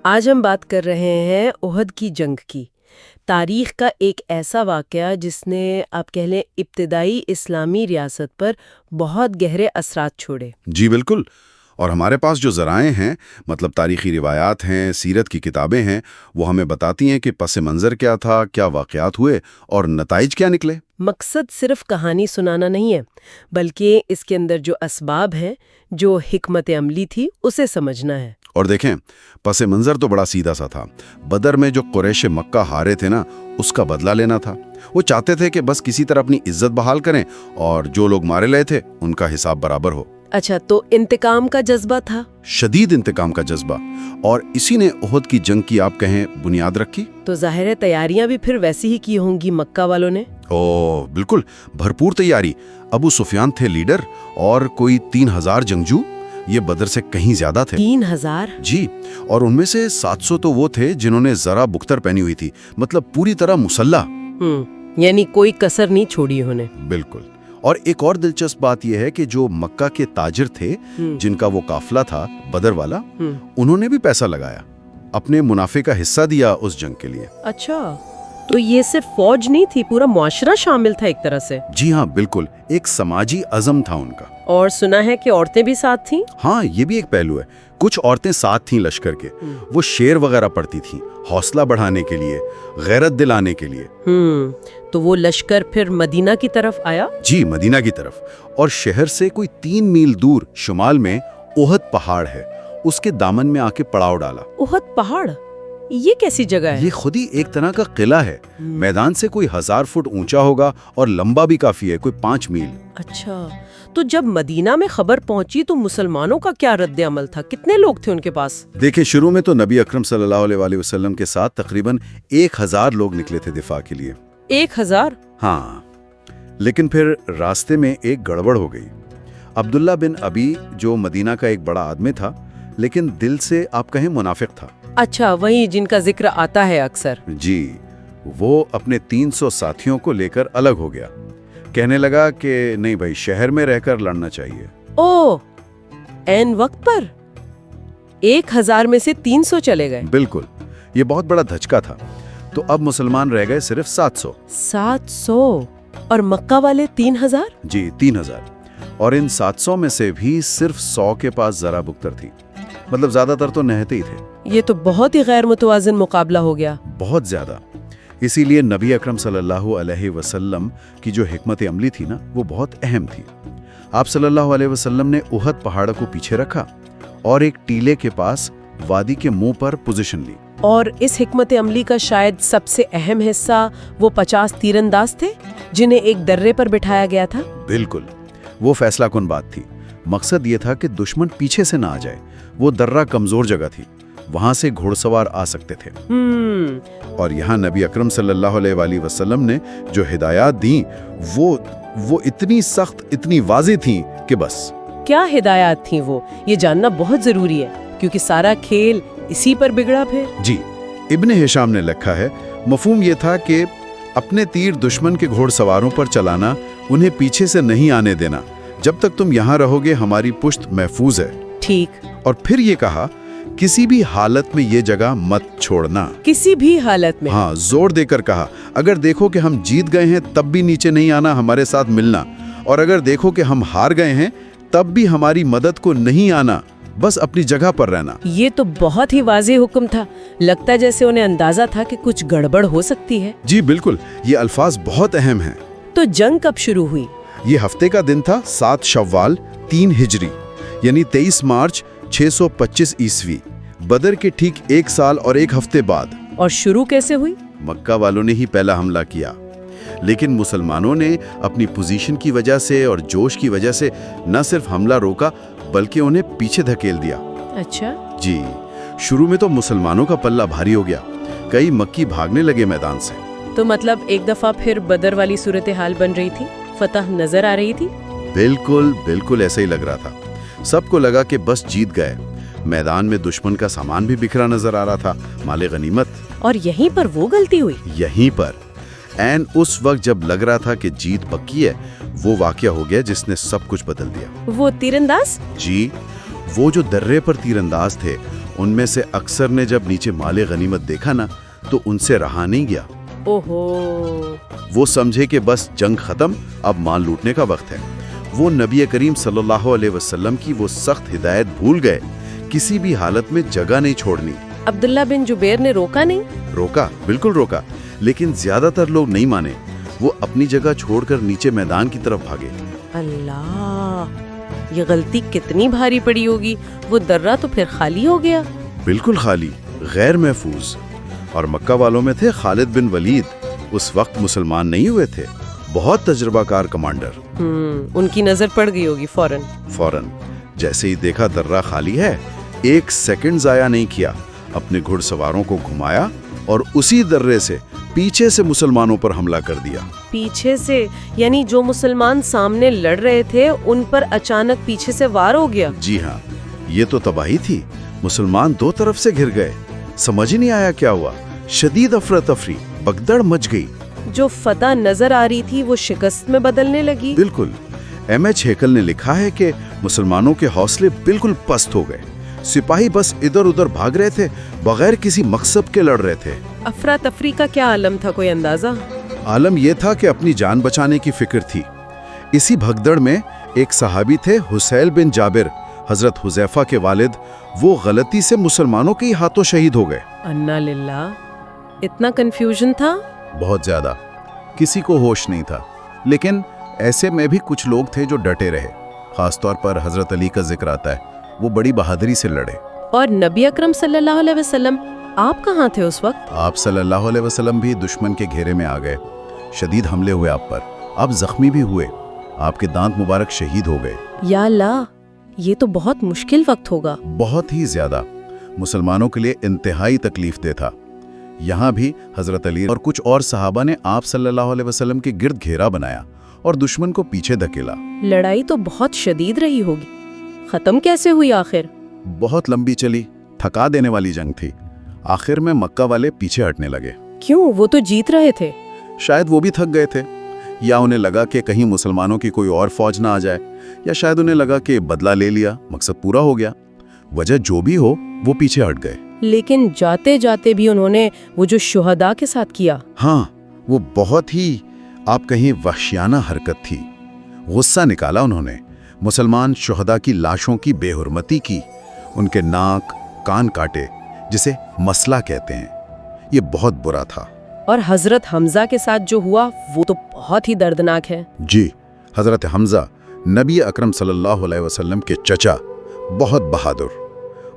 آج ہم بات کر رہے ہیں احد کی جنگ کی، تاریخ کا ایک ایسا واقعہ جس نے آپ کہہ لیں ابتدائی اسلامی ریاست پر بہت گہرے اثرات چھوڑے۔ جی بالکل، اور ہمارے پاس جو ذرائع ہیں، مطلب تاریخی روایات ہیں، سیرت کی کتابیں ہیں، وہ ہمیں بتاتی ہیں کہ پس منظر کیا تھا، کیا واقعات ہوئے اور نتائج کیا نکلے۔ مقصد صرف کہانی سنانا نہیں ہے، بلکہ اس کے اندر جو اسباب ہیں، جو حکمت عملی تھی، اسے سمجھنا ہے۔ اور دیکھیں، پس منظر تو بڑا سیدھا سا تھا۔ بدر میں جو قریش مکہ ہارے تھے نا، اس کا بدلہ لینا تھا۔ وہ چاہتے تھے کہ بس کسی طرح اپنی عزت بحال کریں اور جو لوگ مارے لئے تھے ان کا حساب برابر ہو۔ اچھا، تو انتقام کا جذبہ تھا؟ شدید انتقام کا جذبہ، اور اسی نے احد کی جنگ کی آپ کہیں بنیاد رکھی۔ تو ظاہر ہے تیاریاں بھی پھر ویسی ہی کی ہوں گی مکہ والوں نے؟ بالکل، بھرپور تیاری۔ ابو سفیان تھے لیڈر، اور کوئی 3000 جنگجو، یہ بدر سے کہیں زیادہ تھے۔ 3000؟ جی، اور ان میں سے 700 تو وہ تھے جنہوں نے ذرا بختر پہنی ہوئی تھی، مطلب پوری طرح مسلح۔ یعنی کوئی کسر نہیں چھوڑی انہوں نے۔ بالکل، اور ایک اور دلچسپ بات یہ ہے کہ جو مکہ کے تاجر تھے، جن کا وہ قافلہ تھا بدر والا، انہوں نے بھی پیسہ لگایا، اپنے منافع کا حصہ دیا اس جنگ کے لیے۔ اچھا، تو یہ صرف فوج نہیں تھی، پورا معاشرہ شامل تھا ایک طرح سے۔ جی ہاں بالکل، ایک سماجی عزم تھا ان کا۔ اور سنا ہے کہ عورتیں بھی ساتھ تھیں؟ ہاں، یہ بھی ایک پہلو ہے۔ کچھ عورتیں ساتھ تھیں لشکر کے، وہ شعر وغیرہ پڑھتی تھیں، حوصلہ بڑھانے کے لیے، غیرت دلانے کے لیے۔ تو وہ لشکر پھر مدینہ کی طرف آیا؟ جی، مدینہ کی طرف، اور شہر سے کوئی 3 میل دور شمال میں احد پہاڑ ہے، اس کے دامن میں آ کے پڑاؤ ڈالا۔ احد پہاڑ یہ کیسی جگہ ہے؟ یہ خود ہی ایک طرح کا قلعہ ہے، میدان سے کوئی 1000 فٹ اونچا ہوگا اور لمبا بھی کافی ہے، کوئی 5 میل۔ اچھا، تو جب مدینہ میں خبر پہنچی تو مسلمانوں کا کیا رد عمل تھا؟ کتنے لوگ تھے ان کے پاس؟ دیکھیں، شروع میں تو نبی اکرم صلی اللہ علیہ وآلہ وسلم کے ساتھ تقریباً 1000 لوگ نکلے تھے دفاع کے لیے۔ 1000؟ ہاں، لیکن پھر راستے میں ایک گڑبڑ ہو گئی۔ عبداللہ بن ابی، جو مدینہ کا ایک بڑا آدمی تھا لیکن دل سے آپ کہیں منافق تھا۔ اچھا، وہی جن کا ذکر آتا ہے اکثر۔ جی، وہ اپنے 300 ساتھیوں کو لے کر الگ ہو گیا، کہنے لگا کہ نہیں بھائی، شہر میں رہ کر لڑنا چاہیے۔ عین وقت پر 1000 میں سے 300 چلے گئے؟ بالکل، یہ بہت بڑا دھچکا تھا۔ تو اب مسلمان رہ گئے صرف 700۔ 700 اور مکہ والے 3000؟ جی، 3000، اور ان 700 میں سے بھی صرف 100 کے پاس ذرا بختر تھی، مطلب زیادہ تر تو نہتے ہی تھے۔ یہ تو بہت ہی غیر متوازن مقابلہ ہو گیا۔ بہت زیادہ۔ اسی لیے نبی اکرم صلی اللہ علیہ وسلم کی جو حکمت عملی تھی نا، وہ بہت اہم تھی۔ آپ صلی اللہ علیہ وسلم نے احد پہاڑ کو پیچھے رکھا اور ایک ٹیلے کے پاس وادی کے منہ پر پوزیشن لی۔ اور اس حکمت عملی کا شاید سب سے اہم حصہ وہ 50 تیر انداز تھے جنہیں ایک درے پر بٹھایا گیا تھا۔ بالکل، وہ فیصلہ کن بات تھی۔ مقصد یہ تھا کہ دشمن پیچھے سے نہ آ جائے۔ وہ درہ کمزور جگہ تھی، وہاں سے گھوڑ سوار آ سکتے تھے۔ اور یہاں نبی اکرم صلی اللہ علیہ وآلہ وسلم نے جو ہدایات دیں وہ اتنی سخت، اتنی واضح تھیں کہ بس۔ کیا ہدایات تھیں وہ؟ یہ جاننا بہت ضروری ہے، کیونکہ سارا کھیل اسی پر بگڑا پھر۔ جی، ابن ہشام نے لکھا ہے، مفہوم یہ تھا کہ اپنے تیر دشمن کے گھوڑ سواروں پر چلانا، انہیں پیچھے سے نہیں آنے دینا۔ جب تک تم یہاں رہو گے ہماری پشت محفوظ ہے۔ ٹھیک۔ اور پھر یہ کہا، کسی بھی حالت میں یہ جگہ مت چھوڑنا۔ کسی بھی حالت میں؟ ہاں، زور دے کر کہا، اگر دیکھو کہ ہم جیت گئے ہیں تب بھی نیچے نہیں آنا، ہمارے ساتھ ملنا، اور اگر دیکھو کہ ہم ہار گئے ہیں تب بھی ہماری مدد کو نہیں آنا، بس اپنی جگہ پر رہنا۔ یہ تو بہت ہی واضح حکم تھا، لگتا جیسے انہیں اندازہ تھا کہ کچھ گڑبڑ ہو سکتی ہے۔ جی بالکل، یہ الفاظ بہت اہم ہیں۔ تو جنگ کب شروع ہوئی؟ یہ ہفتے کا دن تھا، 7 شوال 3 ہجری، یعنی 23 مارچ 625 عیسوی، بدر کے ٹھیک 1 سال اور 1 ہفتے بعد۔ اور شروع کیسے ہوئی؟ مکہ والوں نے ہی پہلا حملہ کیا، لیکن مسلمانوں نے اپنی پوزیشن کی وجہ سے اور جوش کی وجہ سے نہ صرف حملہ روکا بلکہ انہیں پیچھے دھکیل دیا۔ اچھا۔ جی، شروع میں تو مسلمانوں کا پلہ بھاری ہو گیا، کئی مکی بھاگنے لگے میدان سے۔ تو مطلب ایک دفعہ پھر بدر والی صورتحال بن رہی تھی، فتح نظر آ رہی تھی؟ بالکل ایسا ہی لگ رہا تھا۔ سب کو لگا کہ بس جیت گئے۔ میدان میں دشمن کا سامان بھی بکھرا نظر آ رہا تھا، مال غنیمت۔ اور یہیں پر وہ غلطی ہوئی؟ یہیں پر، عین اس وقت جب لگ رہا تھا کہ جیت پکی ہے، وہ واقعہ ہو گیا جس نے سب کچھ بدل دیا۔ وہ تیر انداز؟ جی، وہ جو درے پر تیر انداز تھے، ان میں سے اکثر نے جب نیچے مال غنیمت دیکھا نا تو ان سے رہا نہیں گیا۔ اوہو، وہ سمجھے کہ بس جنگ ختم، اب مال لوٹنے کا وقت ہے۔ وہ نبی کریم صلی اللہ علیہ وسلم کی وہ سخت ہدایت بھول گئے، کسی بھی حالت میں جگہ نہیں چھوڑنی۔ عبداللہ بن جبیر نے روکا نہیں؟ روکا، بالکل روکا، لیکن زیادہ تر لوگ نہیں مانے۔ وہ اپنی جگہ چھوڑ کر نیچے میدان کی طرف بھاگے۔ اللہ، یہ غلطی کتنی بھاری پڑی ہوگی۔ وہ درہ تو پھر خالی ہو گیا۔ بالکل خالی، غیر محفوظ۔ اور مکہ والوں میں تھے خالد بن ولید، اس وقت مسلمان نہیں ہوئے تھے، بہت تجربہ کار کمانڈر۔ ان کی نظر پڑ گئی ہوگی فوراً۔ جیسے ہی دیکھا درہ خالی ہے، ایک سیکنڈ ضائع نہیں کیا، اپنے گھڑ سواروں کو گھمایا اور اسی درے سے پیچھے سے مسلمانوں پر حملہ کر دیا۔ پیچھے سے یعنی جو مسلمان سامنے لڑ رہے تھے ان پر اچانک پیچھے سے وار ہو گیا؟ جی ہاں، یہ تو تباہی تھی۔ مسلمان دو طرف سے گھر گئے، سمجھ ہی نہیں آیا کیا ہوا۔ شدید افراتفری، بگدڑ مچ گئی۔ جو فتح نظر آ رہی تھی وہ شکست میں بدلنے لگی۔ بالکل۔ M.H. ہیکل نے لکھا ہے کہ مسلمانوں کے حوصلے بالکل پست ہو گئے، سپاہی بس ادھر ادھر بھاگ رہے تھے، بغیر کسی مقصد کے لڑ رہے تھے۔ افراتفری کا کیا عالم تھا، کوئی اندازہ؟ عالم یہ تھا کہ اپنی جان بچانے کی فکر تھی۔ اسی بھگدڑ میں ایک صحابی تھے حسیل بن جابر، حضرت حذیفہ کے والد، وہ غلطی سے مسلمانوں کے ہی ہاتھوں شہید ہو گئے۔ انا للہ، اتنا کنفیوژن تھا؟ بہت زیادہ، کسی کو ہوش نہیں تھا۔ لیکن ایسے میں بھی کچھ لوگ تھے جو ڈٹے رہے، خاص طور پر حضرت علی کا ذکر آتا ہے، وہ بڑی بہادری سے لڑے۔ اور نبی اکرم صلی اللہ علیہ وسلم، آپ کہاں تھے اس وقت؟ آپ صلی اللہ علیہ وسلم بھی دشمن کے گھیرے میں آ گئے، شدید حملے ہوئے آپ پر، آپ زخمی بھی ہوئے، آپ کے دانت مبارک شہید ہو گئے۔ یا اللہ، یہ تو بہت مشکل وقت ہوگا۔ بہت ہی زیادہ، مسلمانوں کے لیے انتہائی تکلیف دہ تھا۔ یہاں بھی حضرت علی اور کچھ اور صحابہ نے آپ صلی اللہ علیہ وسلم کے گرد گھیرا بنایا اور دشمن کو پیچھے دھکیلا۔ لڑائی تو بہت شدید رہی ہوگی، ختم کیسے ہوئی آخر؟ بہت لمبی چلی، تھکا دینے والی جنگ تھی۔ آخر میں مکہ والے پیچھے ہٹنے لگے۔ کیوں؟ وہ تو جیت رہے تھے۔ شاید وہ بھی تھک گئے تھے، یا انہیں لگا کہ کہیں مسلمانوں کی کوئی اور فوج نہ آ جائے، یا شاید انہیں لگا کہ بدلہ لے لیا، مقصد پورا ہو گیا۔ وجہ جو بھی ہو، وہ پیچھے ہٹ گئے۔ لیکن جاتے جاتے بھی انہوں نے وہ جو شہداء کے ساتھ کیا، ہاں، وہ بہت ہی آپ کہیں وحشیانہ حرکت تھی۔ غصہ نکالا انہوں نے، مسلمان شہداء کی لاشوں کی بے حرمتی کی، ان کے ناک کان کاٹے، جسے مسئلہ کہتے ہیں۔ یہ بہت برا تھا۔ اور حضرت حمزہ کے ساتھ جو ہوا وہ تو بہت ہی دردناک ہے۔ جی، حضرت حمزہ نبی اکرم صلی اللہ علیہ وسلم کے چچا، بہت بہادر،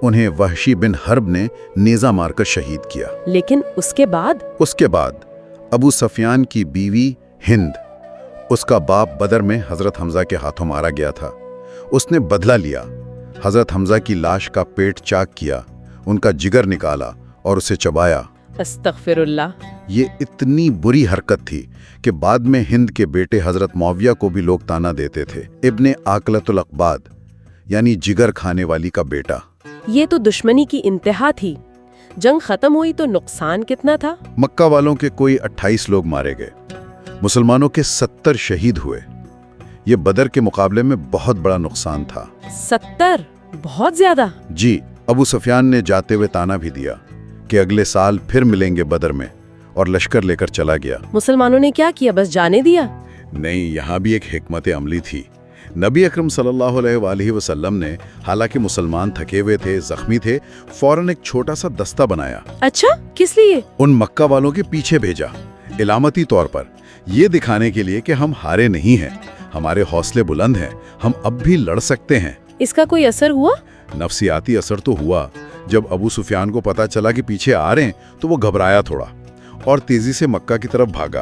انہیں وحشی بن حرب نے نیزہ مار کر شہید کیا۔ لیکن اس کے بعد ابو سفیان کی بیوی ہند، اس کا باپ بدر میں حضرت حمزہ کے ہاتھوں مارا گیا تھا، اس نے بدلہ لیا، حضرت حمزہ کی لاش کا پیٹ چاک کیا، ان کا جگر نکالا اور اسے چبایا۔ استغفر اللہ۔ یہ اتنی بری حرکت تھی کہ بعد میں ہند کے بیٹے حضرت معاویہ کو بھی لوگ تانا دیتے تھے، ابن عاقلۃ الاقباد، یعنی جگر کھانے والی کا بیٹا۔ یہ تو دشمنی کی انتہا تھی۔ جنگ ختم ہوئی تو نقصان کتنا تھا؟ مکہ والوں کے کوئی 28 لوگ مارے گئے، مسلمانوں کے 70 شہید ہوئے۔ یہ بدر کے مقابلے میں بہت بڑا نقصان تھا۔ 70؟ بہت زیادہ۔ جی، ابو سفیان نے جاتے ہوئے تانا بھی دیا کہ اگلے سال پھر ملیں گے بدر میں، اور لشکر لے کر چلا گیا۔ مسلمانوں نے کیا کیا، بس جانے دیا؟ نہیں، یہاں بھی ایک حکمت عملی تھی۔ نبی اکرم صلی اللہ علیہ وآلہ وسلم نے، حالانکہ مسلمان تھکے ہوئے تھے، زخمی تھے، فوراً ایک چھوٹا سا دستہ بنایا۔ اچھا، کس لیے؟ ان مکہ والوں کے پیچھے بھیجا، علامتی طور پر، یہ دکھانے کے لیے کہ ہم ہارے نہیں ہیں، ہمارے حوصلے بلند ہیں، ہم اب بھی لڑ سکتے ہیں۔ اس کا کوئی اثر ہوا؟ نفسیاتی اثر تو ہوا۔ جب ابو سفیان کو پتا چلا کہ پیچھے آ رہے ہیں تو وہ گھبرایا تھوڑا اور تیزی سے مکہ کی طرف بھاگا،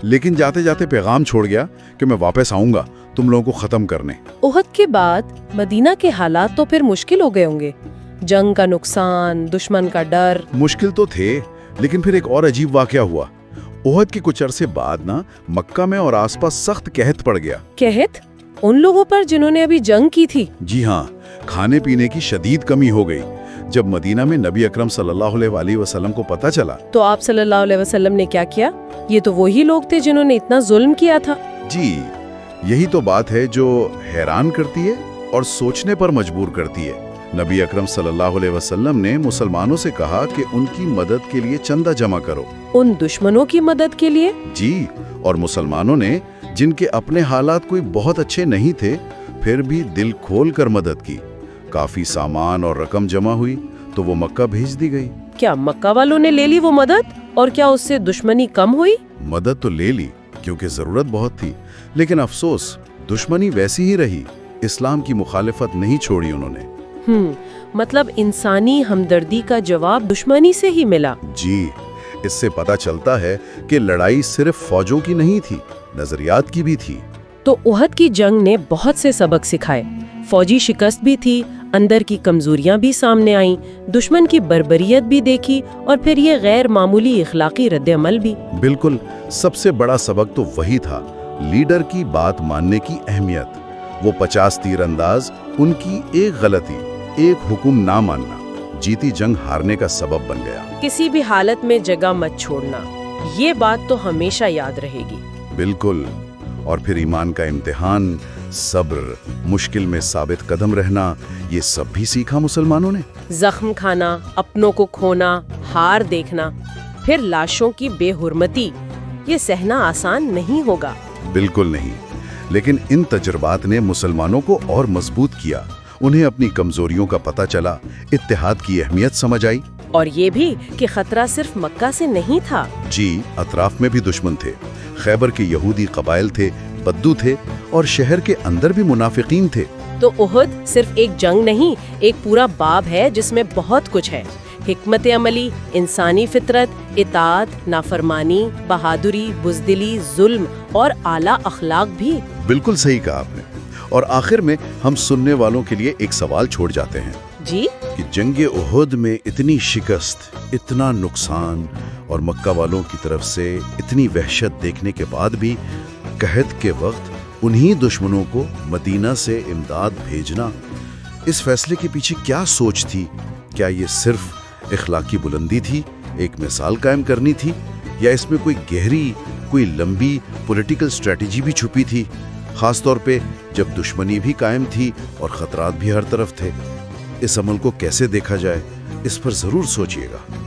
لیکن جاتے جاتے پیغام چھوڑ گیا کہ میں واپس آؤں گا تم لوگوں کو ختم کرنے۔ احد کے بعد مدینہ کے حالات تو پھر مشکل ہو گئے ہوں گے، جنگ کا نقصان، دشمن کا ڈر۔ مشکل تو تھے، لیکن پھر ایک اور عجیب واقعہ ہوا۔ احد کے کچھ عرصے بعد مکہ میں اور آس پاس سخت قحط پڑ گیا۔ قحط؟ ان لوگوں پر جنہوں نے ابھی جنگ کی تھی؟ جی ہاں، کھانے پینے کی شدید کمی ہو گئی۔ جب مدینہ میں نبی اکرم صلی اللہ علیہ وآلہ وسلم کو پتہ چلا تو آپ صلی اللہ علیہ وسلم نے کیا کیا؟ یہ تو وہی لوگ تھے جنہوں نے اتنا ظلم کیا تھا۔ جی، یہی تو بات ہے جو حیران کرتی ہے اور سوچنے پر مجبور کرتی ہے۔ نبی اکرم صلی اللہ علیہ وسلم نے مسلمانوں سے کہا کہ ان کی مدد کے لیے چندہ جمع کرو۔ ان دشمنوں کی مدد کے لیے؟ جی، اور مسلمانوں نے جن کے اپنے حالات کوئی بہت اچھے نہیں تھے پھر بھی دل کھول کر مدد کی۔ کافی سامان اور رقم جمع ہوئی تو وہ مکہ بھیج دی گئی۔ کیا مکہ والوں نے لے لی وہ مدد؟ اور کیا اس سے دشمنی کم ہوئی؟ مدد تو لے لی کیونکہ ضرورت بہت تھی، لیکن افسوس دشمنی ویسی ہی رہی۔ اسلام کی مخالفت نہیں چھوڑی انہوں نے۔ مطلب انسانی ہمدردی کا جواب دشمنی سے ہی ملا۔ جی، اس سے پتہ چلتا ہے کہ لڑائی صرف فوجوں کی نہیں تھی، نظریات کی بھی تھی۔ تو احد کی جنگ نے بہت سے سبق سکھائے۔ فوجی شکست بھی تھی، اندر کی کمزوریاں بھی سامنے آئیں، دشمن کی بربریت بھی دیکھی، اور پھر یہ غیر معمولی اخلاقی رد عمل بھی۔ بالکل، سب سے بڑا سبق تو وہی تھا، لیڈر کی بات ماننے کی اہمیت۔ وہ 50 تیر انداز، ان کی ایک غلطی، ایک حکم نہ ماننا، جیتی جنگ ہارنے کا سبب بن گیا۔ کسی بھی حالت میں جگہ مت چھوڑنا، یہ بات تو ہمیشہ یاد رہے گی۔ بالکل، اور پھر ایمان کا امتحان، صبر، مشکل میں ثابت قدم رہنا، یہ سب بھی سیکھا مسلمانوں نے۔ زخم کھانا، اپنوں کو کھونا، ہار دیکھنا، پھر لاشوں کی بے حرمتی، یہ سہنا آسان نہیں ہوگا۔ بالکل نہیں، لیکن ان تجربات نے مسلمانوں کو اور مضبوط کیا۔ انہیں اپنی کمزوریوں کا پتہ چلا، اتحاد کی اہمیت سمجھ آئی۔ اور یہ بھی کہ خطرہ صرف مکہ سے نہیں تھا۔ جی، اطراف میں بھی دشمن تھے۔ خیبر کے یہودی قبائل تھے، بدو تھے، اور شہر کے اندر بھی منافقین تھے۔ تو احد صرف ایک جنگ نہیں، ایک پورا باب ہے جس میں بہت کچھ ہے۔ حکمت عملی، انسانی فطرت، اطاعت، نافرمانی، بہادری، بزدلی، ظلم اور اعلیٰ اخلاق بھی۔ بالکل صحیح کہا آپ نے۔ اور آخر میں ہم سننے والوں کے لیے ایک سوال چھوڑ جاتے ہیں جی، کہ جنگ احد میں اتنی شکست، اتنا نقصان اور مکہ والوں کی طرف سے اتنی وحشت دیکھنے کے بعد بھی قحط کے وقت انہی دشمنوں کو مدینہ سے امداد بھیجنا، اس فیصلے کے پیچھے کیا سوچ تھی؟ کیا یہ صرف اخلاقی بلندی تھی، ایک مثال قائم کرنی تھی، یا اس میں کوئی گہری، کوئی لمبی پولیٹیکل اسٹریٹجی بھی چھپی تھی، خاص طور پہ جب دشمنی بھی قائم تھی اور خطرات بھی ہر طرف تھے؟ اس عمل کو کیسے دیکھا جائے، اس پر ضرور سوچیے گا۔